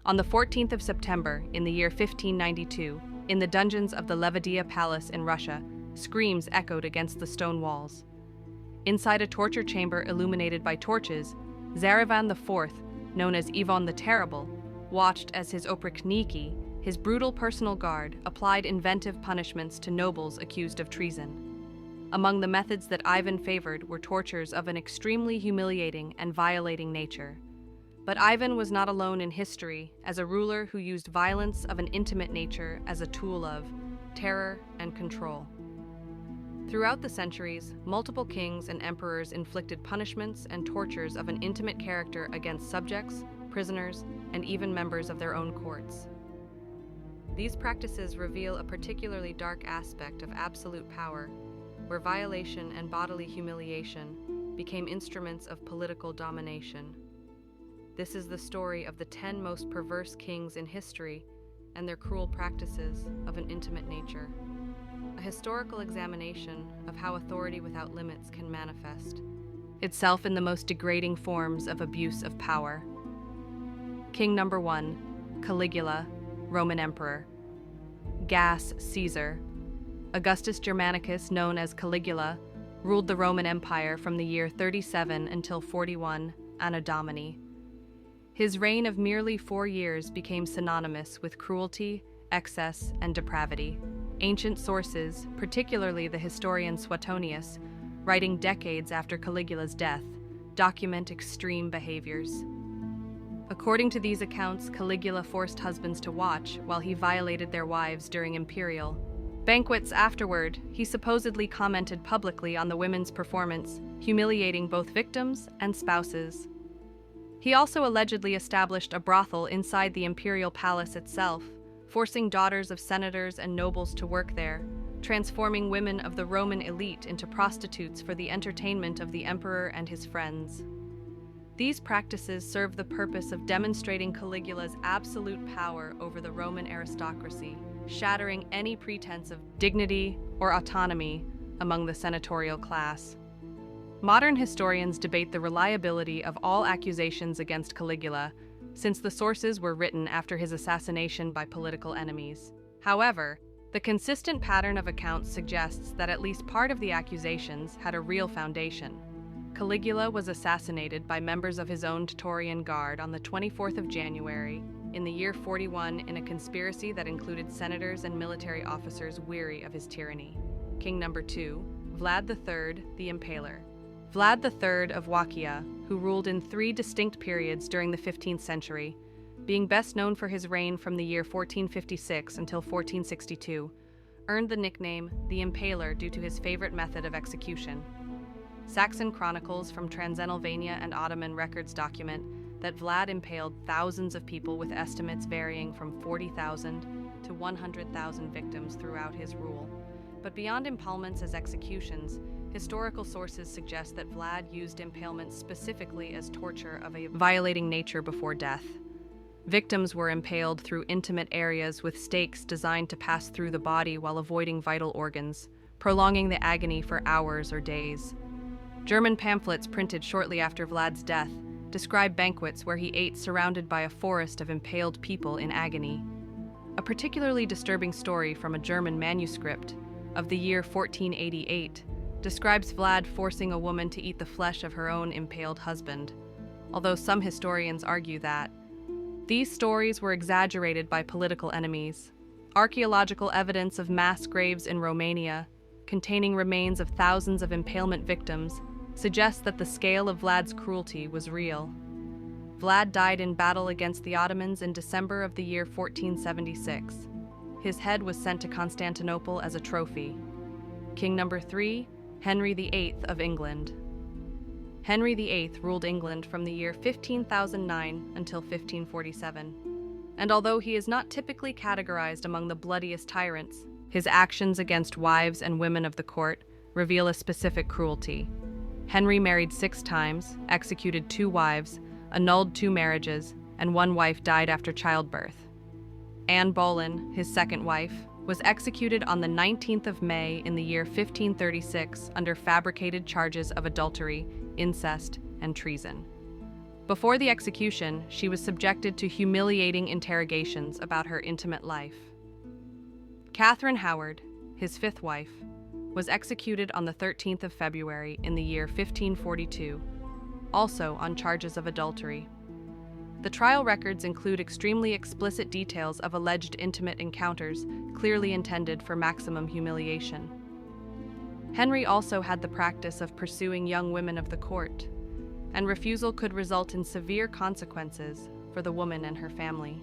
On the 14th of September, in the year 1592, in the dungeons of the Levadia Palace in Russia, screams echoed against the stone walls. Inside a torture chamber illuminated by torches, Zarivan IV, known as Ivan the Terrible, watched as his oprichniki, his brutal personal guard, applied inventive punishments to nobles accused of treason. Among the methods that Ivan favored were tortures of an extremely humiliating and violating nature. But Ivan was not alone in history as a ruler who used violence of an intimate nature as a tool of terror and control. Throughout the centuries, multiple kings and emperors inflicted punishments and tortures of an intimate character against subjects, prisoners, and even members of their own courts. These practices reveal a particularly dark aspect of absolute power, where violation and bodily humiliation became instruments of political domination. This is the story of the 10 most perverse kings in history and their cruel practices of an intimate nature. A historical examination of how authority without limits can manifest itself in the most degrading forms of abuse of power. King number 1, Caligula, Roman Emperor. Gas Caesar. Augustus Germanicus, known as Caligula, ruled the Roman Empire from the year 37 until 41 Anno Domini. His reign of merely 4 years became synonymous with cruelty, excess, and depravity. Ancient sources, particularly the historian Suetonius, writing decades after Caligula's death, document extreme behaviors. According to these accounts, Caligula forced husbands to watch while he violated their wives during imperial banquets. Afterward, he supposedly commented publicly on the women's performance, humiliating both victims and spouses. He also allegedly established a brothel inside the imperial palace itself, forcing daughters of senators and nobles to work there, transforming women of the Roman elite into prostitutes for the entertainment of the emperor and his friends. These practices serve the purpose of demonstrating Caligula's absolute power over the Roman aristocracy, shattering any pretense of dignity or autonomy among the senatorial class. Modern historians debate the reliability of all accusations against Caligula, since the sources were written after his assassination by political enemies. However, the consistent pattern of accounts suggests that at least part of the accusations had a real foundation. Caligula was assassinated by members of his own Praetorian Guard on the 24th of January in the year 41 in a conspiracy that included senators and military officers weary of his tyranny. King number 2, Vlad III, the Impaler. Vlad III of Wallachia, who ruled in 3 distinct periods during the 15th century, being best known for his reign from the year 1456 until 1462, earned the nickname the Impaler due to his favorite method of execution. Saxon chronicles from Transylvania and Ottoman records document that Vlad impaled thousands of people with estimates varying from 40,000 to 100,000 victims throughout his rule. But beyond impalements as executions, historical sources suggest that Vlad used impalement specifically as torture of a violating nature before death. Victims were impaled through intimate areas with stakes designed to pass through the body while avoiding vital organs, prolonging the agony for hours or days. German pamphlets printed shortly after Vlad's death describe banquets where he ate surrounded by a forest of impaled people in agony. A particularly disturbing story from a German manuscript of the year 1488 describes Vlad forcing a woman to eat the flesh of her own impaled husband, although some historians argue that these stories were exaggerated by political enemies. Archaeological evidence of mass graves in Romania, containing remains of thousands of impalement victims, suggests that the scale of Vlad's cruelty was real. Vlad died in battle against the Ottomans in December of the year 1476. His head was sent to Constantinople as a trophy. King number 3, Henry VIII of England. Henry VIII ruled England from the year 1509 until 1547. And although he is not typically categorized among the bloodiest tyrants, his actions against wives and women of the court reveal a specific cruelty. Henry married 6 times, executed 2 wives, annulled 2 marriages, and 1 wife died after childbirth. Anne Boleyn, his second wife, was executed on the 19th of May in the year 1536 under fabricated charges of adultery, incest, and treason. Before the execution, she was subjected to humiliating interrogations about her intimate life. Catherine Howard, his fifth wife, was executed on the 13th of February in the year 1542, also on charges of adultery. The trial records include extremely explicit details of alleged intimate encounters clearly intended for maximum humiliation. Henry also had the practice of pursuing young women of the court, and refusal could result in severe consequences for the woman and her family.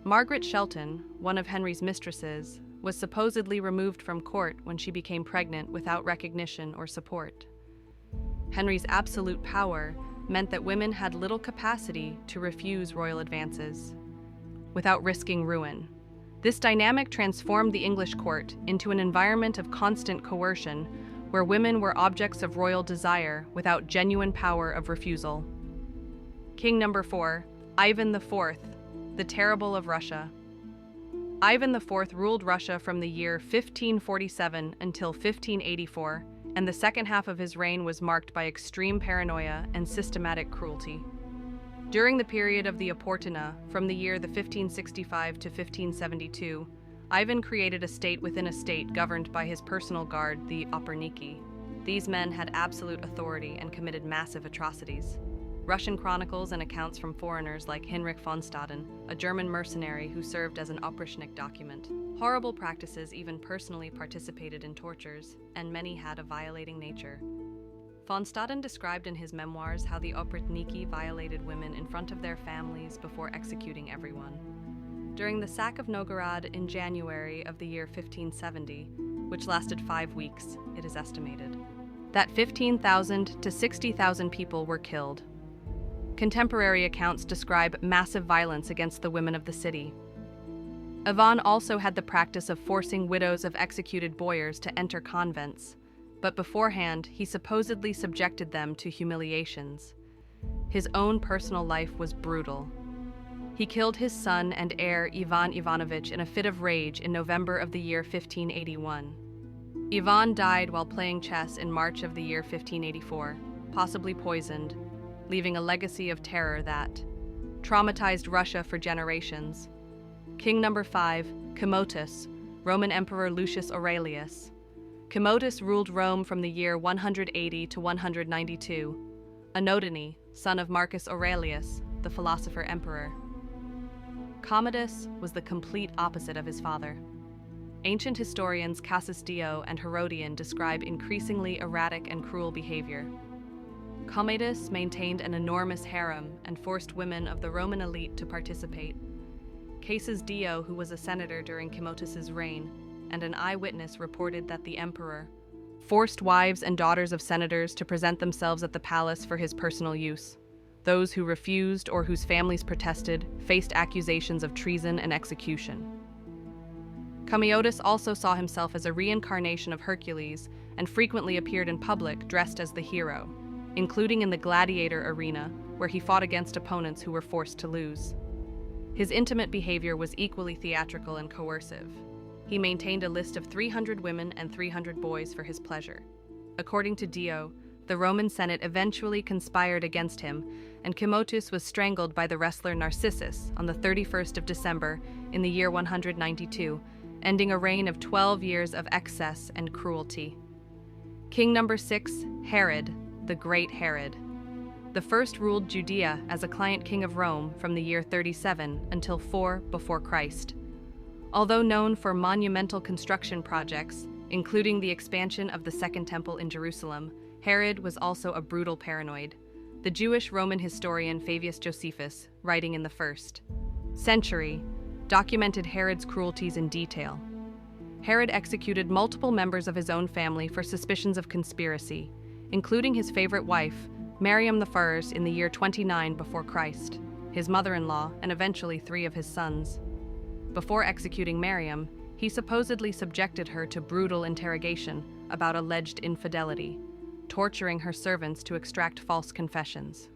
Margaret Shelton, one of Henry's mistresses, was supposedly removed from court when she became pregnant without recognition or support. Henry's absolute power meant that women had little capacity to refuse royal advances without risking ruin. This dynamic transformed the English court into an environment of constant coercion, where women were objects of royal desire without genuine power of refusal. King number 4, Ivan IV, the Terrible of Russia. Ivan IV ruled Russia from the year 1547 until 1584, and the second half of his reign was marked by extreme paranoia and systematic cruelty. During the period of the Oportuna, from the year 1565 to 1572, Ivan created a state within a state governed by his personal guard, the Operniki. These men had absolute authority and committed massive atrocities. Russian chronicles and accounts from foreigners like Hinrich von Staden, a German mercenary who served as an Oprishnik document. Horrible practices even personally participated in tortures, and many had a violating nature. Von Staden described in his memoirs how the Oprichniki violated women in front of their families before executing everyone. During the sack of Novgorod in January of the year 1570, which lasted 5 weeks, it is estimated that 15,000 to 60,000 people were killed. Contemporary accounts describe massive violence against the women of the city. Ivan also had the practice of forcing widows of executed boyars to enter convents, but beforehand he supposedly subjected them to humiliations. His own personal life was brutal. He killed his son and heir Ivan Ivanovich in a fit of rage in November of the year 1581. Ivan died while playing chess in March of the year 1584, possibly poisoned, leaving a legacy of terror that traumatized Russia for generations. King number 5, Commodus, Roman Emperor Lucius Aurelius. Commodus ruled Rome from the year 180 to 192, Anotini, son of Marcus Aurelius, the philosopher emperor. Commodus was the complete opposite of his father. Ancient historians Cassius Dio and Herodian describe increasingly erratic and cruel behavior. Commodus maintained an enormous harem and forced women of the Roman elite to participate. Cassius Dio, who was a senator during Commodus's reign, and an eyewitness reported that the emperor forced wives and daughters of senators to present themselves at the palace for his personal use. Those who refused or whose families protested faced accusations of treason and execution. Commodus also saw himself as a reincarnation of Hercules and frequently appeared in public dressed as the hero, including in the gladiator arena, where he fought against opponents who were forced to lose. His intimate behavior was equally theatrical and coercive. He maintained a list of 300 women and 300 boys for his pleasure. According to Dio, the Roman Senate eventually conspired against him, and Commodus was strangled by the wrestler Narcissus on the 31st of December in the year 192, ending a reign of 12 years of excess and cruelty. King number 6, Herod, the Great Herod. The first ruled Judea as a client king of Rome from the year 37 until 4 before Christ. Although known for monumental construction projects, including the expansion of the Second Temple in Jerusalem, Herod was also a brutal paranoid. The Jewish Roman historian Fabius Josephus, writing in the 1st century, documented Herod's cruelties in detail. Herod executed multiple members of his own family for suspicions of conspiracy, including his favorite wife, Miriam the First, in the year 29 before Christ, his mother-in-law, and eventually 3 of his sons. Before executing Miriam, he supposedly subjected her to brutal interrogation about alleged infidelity, torturing her servants to extract false confessions.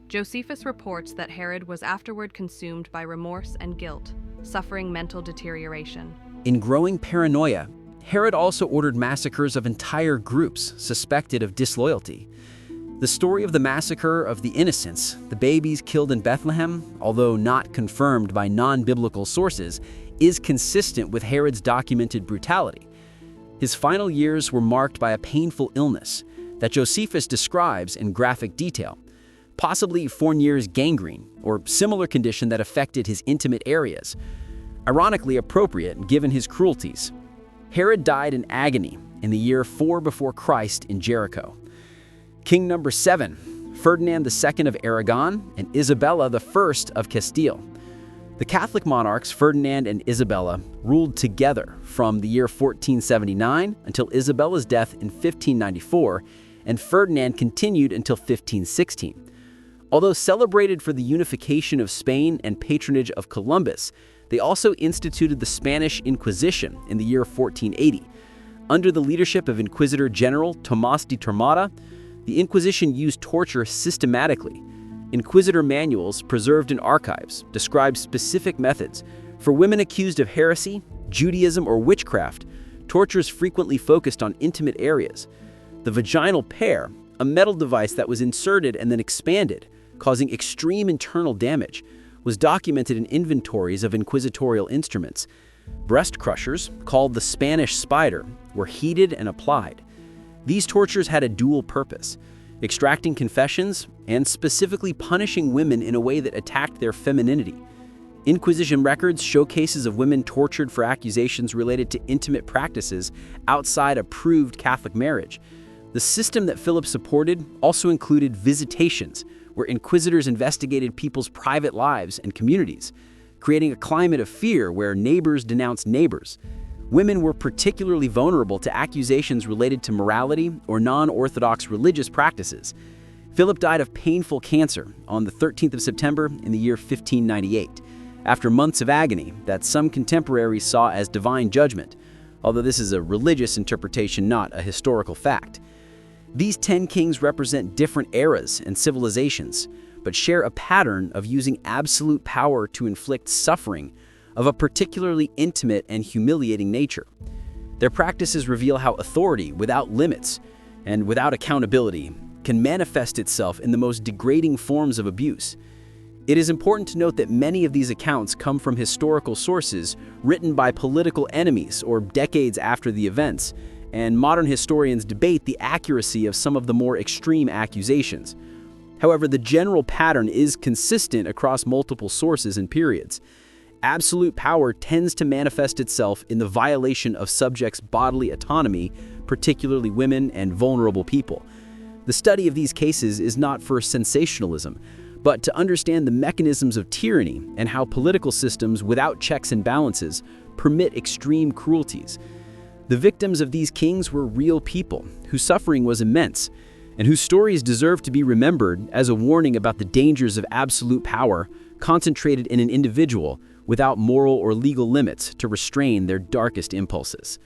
Josephus reports that Herod was afterward consumed by remorse and guilt, suffering mental deterioration. In growing paranoia, Herod also ordered massacres of entire groups suspected of disloyalty. The story of the massacre of the innocents, the babies killed in Bethlehem, although not confirmed by non-biblical sources, is consistent with Herod's documented brutality. His final years were marked by a painful illness that Josephus describes in graphic detail, possibly Fournier's gangrene, or similar condition that affected his intimate areas. Ironically appropriate given his cruelties. Herod died in agony in the year 4 before Christ in Jericho. King number 7, Ferdinand II of Aragon and Isabella I of Castile. The Catholic monarchs Ferdinand and Isabella ruled together from the year 1479 until Isabella's death in 1594, and Ferdinand continued until 1516. Although celebrated for the unification of Spain and patronage of Columbus, they also instituted the Spanish Inquisition in the year 1480. Under the leadership of Inquisitor General Tomás de Tormata, the Inquisition used torture systematically. Inquisitor manuals preserved in archives describe specific methods. For women accused of heresy, Judaism, or witchcraft, tortures frequently focused on intimate areas. The vaginal pear, a metal device that was inserted and then expanded, causing extreme internal damage, was documented in inventories of inquisitorial instruments. Breast crushers, called the Spanish spider, were heated and applied. These tortures had a dual purpose: extracting confessions and specifically punishing women in a way that attacked their femininity. Inquisition records show cases of women tortured for accusations related to intimate practices outside approved Catholic marriage. The system that Philip supported also included visitations, where inquisitors investigated people's private lives and communities, creating a climate of fear where neighbors denounced neighbors. Women were particularly vulnerable to accusations related to morality or non-Orthodox religious practices. Philip died of painful cancer on the 13th of September in the year 1598, after months of agony that some contemporaries saw as divine judgment, although this is a religious interpretation, not a historical fact. These 10 kings represent different eras and civilizations, but share a pattern of using absolute power to inflict suffering of a particularly intimate and humiliating nature. Their practices reveal how authority without limits and without accountability can manifest itself in the most degrading forms of abuse. It is important to note that many of these accounts come from historical sources written by political enemies or decades after the events, and modern historians debate the accuracy of some of the more extreme accusations. However, the general pattern is consistent across multiple sources and periods. Absolute power tends to manifest itself in the violation of subjects' bodily autonomy, particularly women and vulnerable people. The study of these cases is not for sensationalism, but to understand the mechanisms of tyranny and how political systems without checks and balances permit extreme cruelties. The victims of these kings were real people whose suffering was immense, and whose stories deserve to be remembered as a warning about the dangers of absolute power concentrated in an individual without moral or legal limits to restrain their darkest impulses.